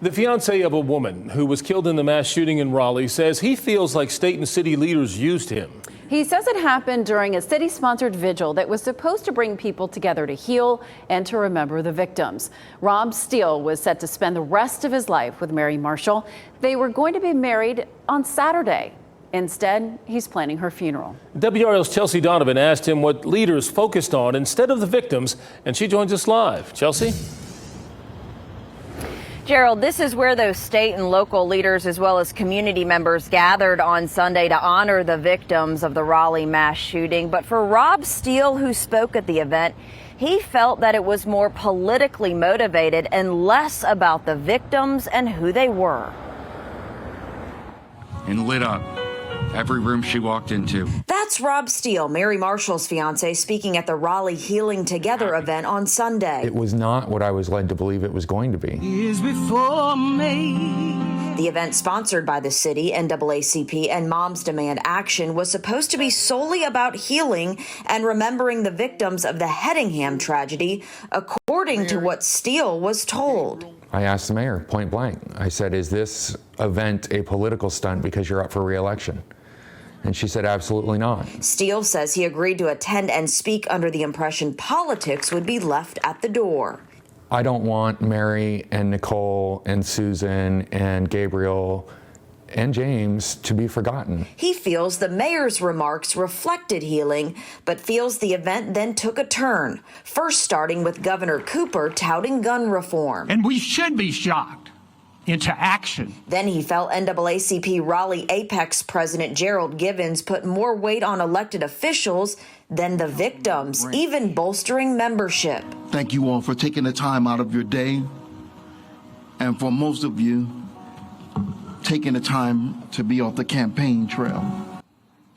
The fiancé of a woman who was killed in the mass shooting in Raleigh says he feels like state and city leaders used him. He says it happened during a city-sponsored vigil that was supposed to bring people together to heal and to remember the victims. Rob Steele was set to spend the rest of his life with Mary Marshall. They were going to be married on Saturday. Instead, he's planning her funeral. WRL's Chelsea Donovan asked him what leaders focused on instead of the victims, and she joins us live. Chelsea? Gerald, this is where those state and local leaders as well as community members gathered on Sunday to honor the victims of the Raleigh mass shooting. But for Rob Steele, who spoke at the event, he felt that it was more politically motivated and less about the victims and who they were. And lit up every room she walked into. That's Rob Steele, Mary Marshall's fiance, speaking at the Raleigh Healing Together event on Sunday. It was not what I was led to believe it was going to be. The event, sponsored by the city, NAACP, and Moms Demand Action, was supposed to be solely about healing and remembering the victims of the Hedingham tragedy, according to what Steele was told. I asked the mayor point blank. I said, is this event a political stunt because you're up for re-election? And she said, absolutely not. Steele says he agreed to attend and speak under the impression politics would be left at the door. I don't want Mary and Nicole and Susan and Gabriel and James to be forgotten. He feels the mayor's remarks reflected healing, but feels the event then took a turn, first starting with Governor Cooper touting gun reform. And we should be shocked into action. Then he felt NAACP Raleigh Apex President Gerald Givens put more weight on elected officials than the victims, even bolstering membership. Thank you all for taking the time out of your day, and for most of you, taking the time to be off the campaign trail.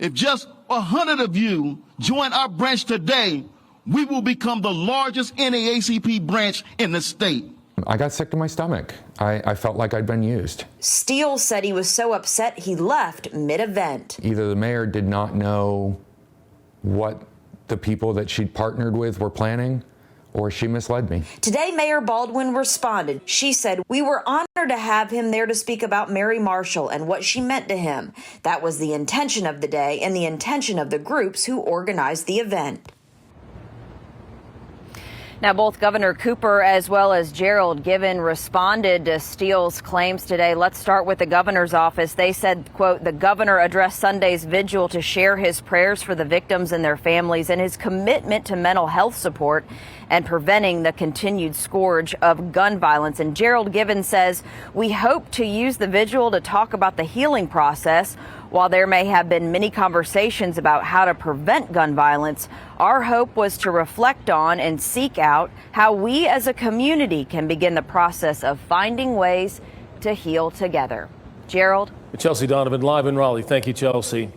If just 100 of you join our branch today, we will become the largest NAACP branch in the state. I got sick to my stomach. I felt like I'd been used. Steele said he was so upset he left mid-event. Either the mayor did not know what the people that she'd partnered with were planning, or she misled me. Today, Mayor Baldwin responded. She said, "We were honored to have him there to speak about Mary Marshall and what she meant to him. That was the intention of the day and the intention of the groups who organized the event." Now, both Governor Cooper as well as Gerald Givens responded to Steele's claims today. Let's start with the governor's office. They said, quote, the governor addressed Sunday's vigil to share his prayers for the victims and their families and his commitment to mental health support and preventing the continued scourge of gun violence. And Gerald Givens says, we hope to use the vigil to talk about the healing process. While there may have been many conversations about how to prevent gun violence, our hope was to reflect on and seek out how we as a community can begin the process of finding ways to heal together. Gerald? Chelsea Donovan live in Raleigh. Thank you, Chelsea.